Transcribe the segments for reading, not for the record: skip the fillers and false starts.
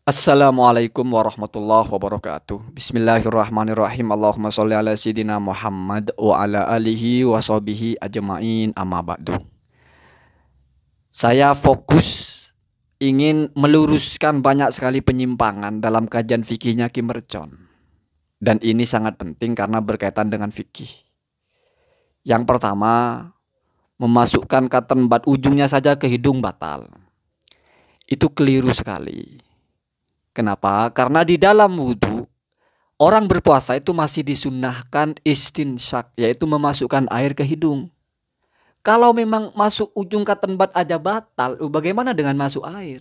Assalamualaikum warahmatullahi wabarakatuh. Bismillahirrahmanirrahim. Allahumma sholli ala sayyidina Muhammad wa ala alihi wa sahbihi ajma'in, amma ba'du. Saya fokus ingin meluruskan banyak sekali penyimpangan dalam kajian fikihnya Kim Mercon. Dan ini sangat penting karena berkaitan dengan fikih. Yang pertama, memasukkan cotton bud ujungnya saja ke hidung batal. Itu keliru sekali. Kenapa? Karena di dalam wudhu, orang berpuasa itu masih disunnahkan istinsyak, yaitu memasukkan air ke hidung. Kalau memang masuk ujung cotton bud aja batal, bagaimana dengan masuk air?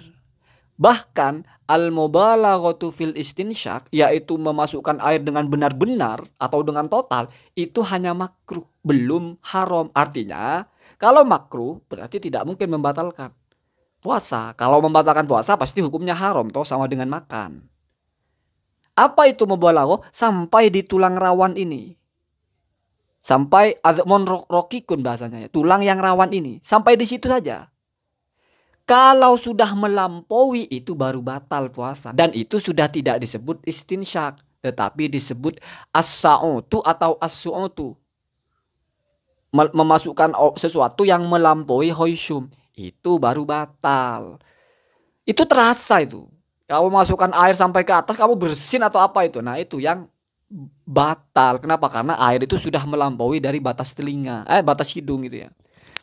Bahkan al-mubalaghatu fil istinsyak, yaitu memasukkan air dengan benar-benar atau dengan total, itu hanya makruh, belum haram. Artinya, kalau makruh berarti tidak mungkin membatalkan puasa. Kalau membatalkan puasa pasti hukumnya haram toh, sama dengan makan. Apa itu mubalaghah? Sampai di tulang rawan ini. Sampai azmun rokikun bahasanya, tulang yang rawan ini. Sampai di situ saja. Kalau sudah melampaui itu baru batal puasa. Dan itu sudah tidak disebut istinsyak, tetapi disebut as-sa'utu atau as-su'utu. Memasukkan sesuatu yang melampaui hoysum. Itu baru batal. Itu terasa itu. Kamu masukkan air sampai ke atas, kamu bersin atau apa itu. Nah itu yang batal. Kenapa? Karena air itu sudah melampaui dari batas telinga. Batas hidung gitu ya.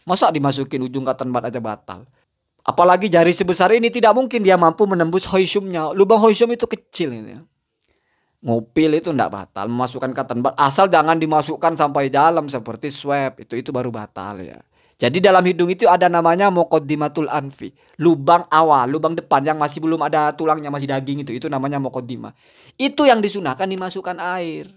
Masa dimasukin ujung cotton bud aja batal. Apalagi jari sebesar ini tidak mungkin dia mampu menembus hoysumnya. Lubang hoysum itu kecil gitu ya. Ngupil itu tidak batal. Memasukkan cotton bud asal jangan dimasukkan sampai dalam seperti swab. Itu baru batal ya. Jadi dalam hidung itu ada namanya muqaddimatul anfi. Lubang awal, lubang depan yang masih belum ada tulangnya, masih daging itu namanya muqaddimah. Itu yang disunahkan dimasukkan air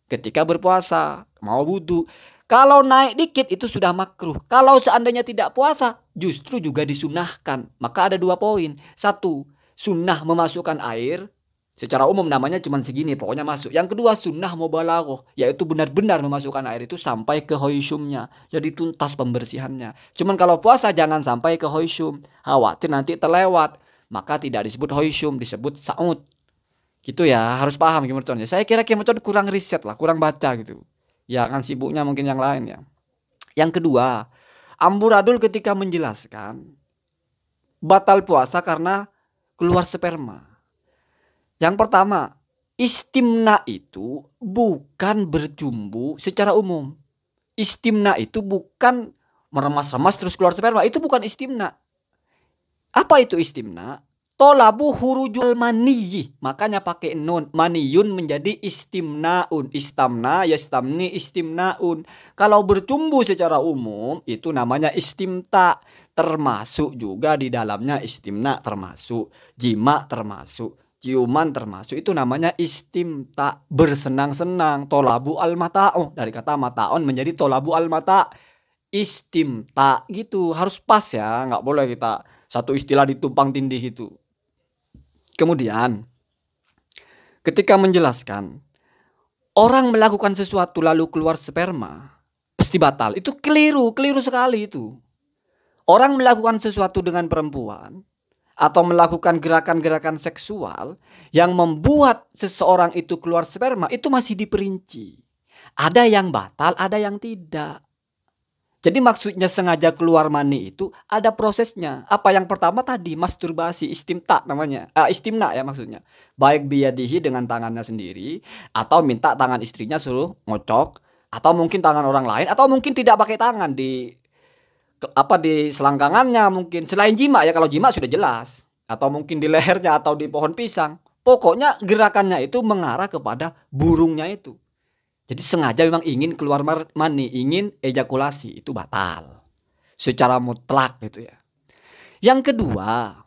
ketika berpuasa, mau wudhu. Kalau naik dikit itu sudah makruh. Kalau seandainya tidak puasa, justru juga disunahkan. Maka ada 2 poin. 1, sunnah memasukkan air. Secara umum namanya cuma segini, pokoknya masuk. Yang kedua, sunnah mubalaghah, yaitu benar-benar memasukkan air itu sampai ke hoysumnya. Jadi tuntas pembersihannya. Cuman kalau puasa jangan sampai ke hoysum. Khawatir nanti terlewat. Maka tidak disebut hoysum, disebut sa'ud. Gitu ya, harus paham Kim Mercon ya. Saya kira Kim Mercon kurang riset lah, kurang baca gitu. Ya kan sibuknya mungkin yang lain ya. Yang kedua, amburadul ketika menjelaskan batal puasa karena keluar sperma. Yang pertama, istimna itu bukan berjumbu secara umum. Istimna itu bukan meremas-remas terus keluar sperma. Itu bukan istimna. Apa itu istimna? Tolabu hurujul maniyyi. Makanya pakai nun. Maniyun menjadi istimnaun. Istamna, yastamni, istimnaun. Kalau berjumbu secara umum itu namanya istimta. Termasuk juga di dalamnya istimna, termasuk jima, termasuk ciuman, termasuk itu namanya istimta, bersenang-senang. Tolabu al-mata'u, dari kata mata'un menjadi tolabu al-mata', istimta gitu. Harus pas ya, nggak boleh kita satu istilah ditumpang tindih itu. Kemudian ketika menjelaskan orang melakukan sesuatu lalu keluar sperma pasti batal, itu keliru sekali itu. Orang melakukan sesuatu dengan perempuan atau melakukan gerakan-gerakan seksual yang membuat seseorang itu keluar sperma, itu masih diperinci. Ada yang batal, ada yang tidak. Jadi maksudnya sengaja keluar mani itu ada prosesnya. Apa yang pertama tadi, masturbasi, istimta namanya. Istimna ya maksudnya. Baik biyadihi dengan tangannya sendiri, atau minta tangan istrinya suruh ngocok, atau mungkin tangan orang lain, atau mungkin tidak pakai tangan di selangkangannya mungkin. Selain jima ya, kalau jima sudah jelas. Atau mungkin di lehernya atau di pohon pisang. Pokoknya gerakannya itu mengarah kepada burungnya itu. Jadi sengaja memang ingin keluar mani, ingin ejakulasi, itu batal. Secara mutlak gitu ya. Yang kedua,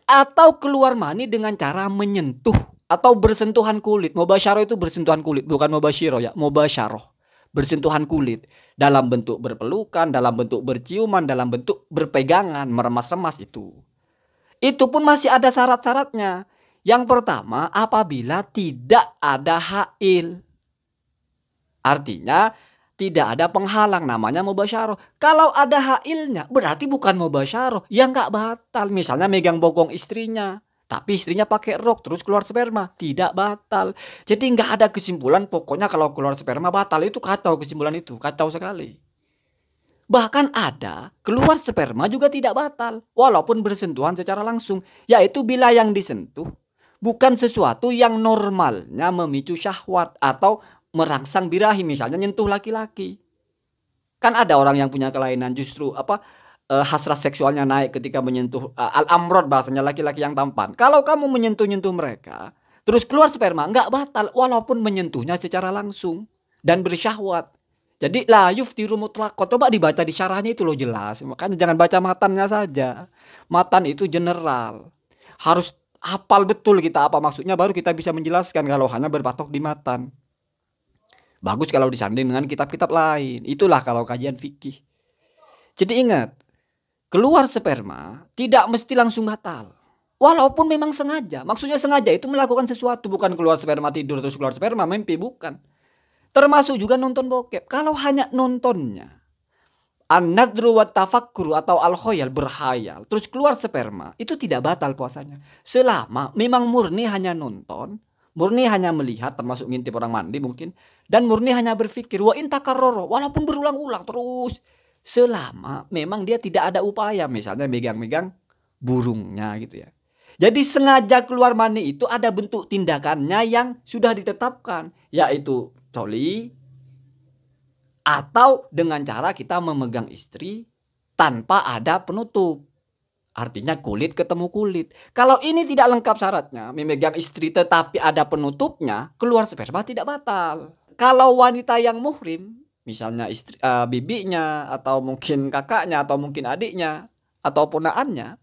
atau keluar mani dengan cara menyentuh atau bersentuhan kulit. Mubasyarah itu bersentuhan kulit, bukan mubasyirah ya, mubasyarah. Bersentuhan kulit dalam bentuk berpelukan, dalam bentuk berciuman, dalam bentuk berpegangan, meremas-remas itu. Itu pun masih ada syarat-syaratnya. Yang pertama, apabila tidak ada hail. Artinya tidak ada penghalang, namanya mubasyarah. Kalau ada hailnya berarti bukan mubasyarah, ya nggak batal. Misalnya megang bokong istrinya, tapi istrinya pakai rok terus keluar sperma, tidak batal. Jadi nggak ada kesimpulan pokoknya kalau keluar sperma batal. Itu kacau, kesimpulan itu kacau sekali. Bahkan ada keluar sperma juga tidak batal walaupun bersentuhan secara langsung, yaitu bila yang disentuh bukan sesuatu yang normalnya memicu syahwat atau merangsang birahi, misalnya nyentuh laki-laki. Kan ada orang yang punya kelainan justru hasrat seksualnya naik ketika menyentuh al-amrod, bahasanya laki-laki yang tampan. Kalau kamu menyentuh-nyentuh mereka terus keluar sperma, nggak batal walaupun menyentuhnya secara langsung dan bersyahwat. Jadi la yuftiru mutlaqan. Coba dibaca di syarahnya itu loh, jelas. Makanya jangan baca matannya saja. Matan itu general. Harus hafal betul kita apa maksudnya baru kita bisa menjelaskan, kalau hanya berpatok di matan. Bagus kalau disanding dengan kitab-kitab lain. Itulah kalau kajian fikih. Jadi ingat, keluar sperma tidak mesti langsung batal. Walaupun memang sengaja. Maksudnya sengaja itu melakukan sesuatu, bukan keluar sperma tidur terus keluar sperma mimpi, bukan. Termasuk juga nonton bokep. Kalau hanya nontonnya an-nadru wa tafakkuru atau al-khoyal, berhayal, terus keluar sperma, itu tidak batal puasanya. Selama memang murni hanya nonton, murni hanya melihat, termasuk ngintip orang mandi mungkin, dan murni hanya berpikir, wa in takarrara, walaupun berulang-ulang terus, selama memang dia tidak ada upaya, misalnya megang-megang burungnya gitu ya. Jadi sengaja keluar mani itu ada bentuk tindakannya yang sudah ditetapkan, yaitu coli, atau dengan cara kita memegang istri tanpa ada penutup. Artinya kulit ketemu kulit. Kalau ini tidak lengkap syaratnya, memegang istri tetapi ada penutupnya, keluar sperma tidak batal. Kalau wanita yang muhrim, misalnya istri, bibinya, atau mungkin kakaknya, atau mungkin adiknya, atau ponaannya,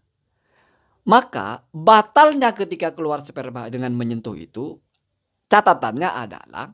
maka batalnya ketika keluar sperma dengan menyentuh itu, catatannya adalah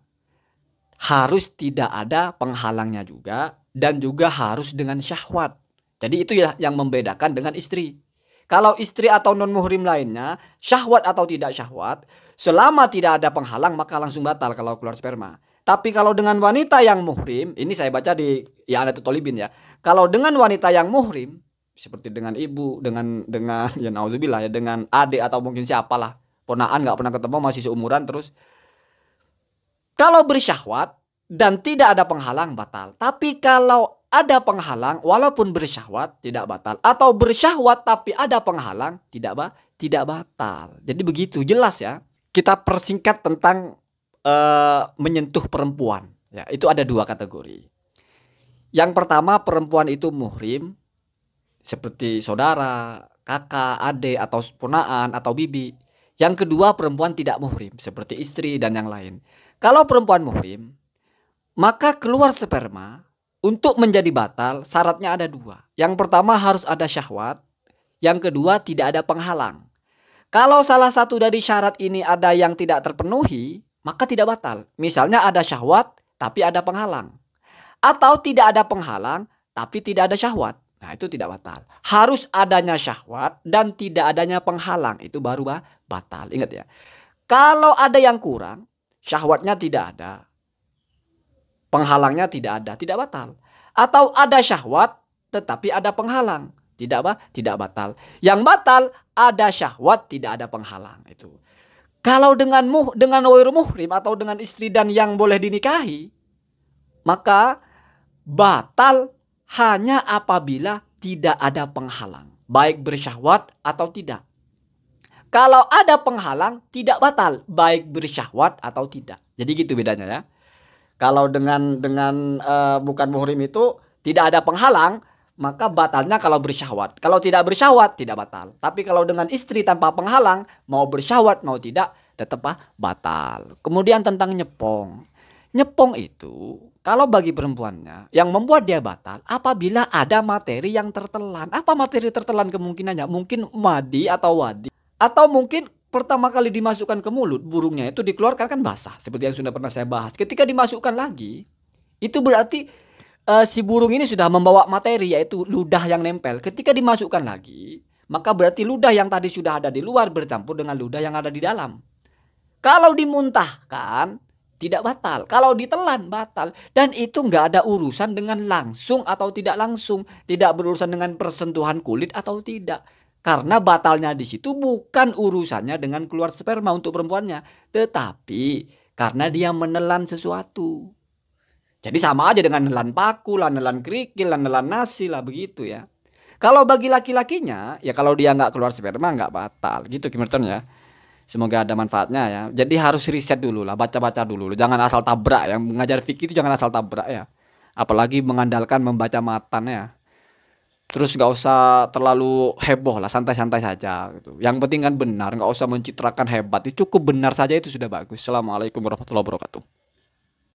harus tidak ada penghalangnya juga, dan juga harus dengan syahwat. Jadi itu ya yang membedakan dengan istri. Kalau istri atau non muhrim lainnya, syahwat atau tidak syahwat, selama tidak ada penghalang maka langsung batal kalau keluar sperma. Tapi kalau dengan wanita yang muhrim, ini saya baca di I'anatul Thalibin ya. Kalau dengan wanita yang muhrim, seperti dengan ibu, dengan ya naudzubillah ya, dengan adik atau mungkin siapalah, ponaan nggak pernah ketemu masih seumuran, terus kalau bersyahwat dan tidak ada penghalang batal. Tapi kalau ada penghalang walaupun bersyahwat tidak batal, atau bersyahwat tapi ada penghalang tidak batal. Jadi begitu, jelas ya. Kita persingkat tentang menyentuh perempuan. Ya, itu ada dua kategori. Yang pertama, perempuan itu muhrim seperti saudara, kakak, adik, atau ponaan, atau bibi. Yang kedua, perempuan tidak muhrim seperti istri dan yang lain. Kalau perempuan muhrim, maka keluar sperma untuk menjadi batal syaratnya ada dua. Yang pertama harus ada syahwat, yang kedua tidak ada penghalang. Kalau salah satu dari syarat ini ada yang tidak terpenuhi, maka tidak batal. Misalnya ada syahwat tapi ada penghalang, atau tidak ada penghalang tapi tidak ada syahwat. Nah itu tidak batal. Harus adanya syahwat dan tidak adanya penghalang, itu baru batal. Ingat ya. Kalau ada yang kurang, syahwatnya tidak ada, penghalangnya tidak ada, tidak batal. Atau ada syahwat tetapi ada penghalang, tidak batal. Yang batal ada syahwat tidak ada penghalang. Itu. Kalau dengan ghairu muhrim atau dengan istri dan yang boleh dinikahi, maka batal hanya apabila tidak ada penghalang, baik bersyahwat atau tidak. Kalau ada penghalang tidak batal, baik bersyahwat atau tidak. Jadi gitu bedanya ya. Kalau dengan bukan muhrim itu tidak ada penghalang, maka batalnya kalau bersyahwat. Kalau tidak bersyahwat tidak batal. Tapi kalau dengan istri tanpa penghalang, mau bersyahwat mau tidak tetap batal. Kemudian tentang nyepong. Nyepong itu kalau bagi perempuannya yang membuat dia batal apabila ada materi yang tertelan. Apa materi tertelan kemungkinannya? Mungkin madi atau wadi. Atau mungkin pertama kali dimasukkan ke mulut, burungnya itu dikeluarkan kan basah. Seperti yang sudah pernah saya bahas. Ketika dimasukkan lagi, itu berarti si burung ini sudah membawa materi, yaitu ludah yang nempel. Ketika dimasukkan lagi, maka berarti ludah yang tadi sudah ada di luar bercampur dengan ludah yang ada di dalam. Kalau dimuntahkan tidak batal, kalau ditelan batal. Dan itu nggak ada urusan dengan langsung atau tidak langsung, tidak berurusan dengan persentuhan kulit atau tidak. Karena batalnya di situ bukan urusannya dengan keluar sperma untuk perempuannya, tetapi karena dia menelan sesuatu. Jadi sama aja dengan nelan paku lah, nelan kerikil lah, nelan nasi lah, begitu ya. Kalau bagi laki-lakinya, ya kalau dia nggak keluar sperma nggak batal, gitu Kimerton ya. Semoga ada manfaatnya ya. Jadi harus riset dulu lah, baca-baca dulu. Jangan asal tabrak. Yang mengajar fikih itu jangan asal tabrak ya. Apalagi mengandalkan membaca matan ya. Terus nggak usah terlalu heboh lah, santai-santai saja gitu. Yang penting kan benar, nggak usah mencitrakan hebat. Itu cukup benar saja itu sudah bagus. Assalamualaikum warahmatullahi wabarakatuh.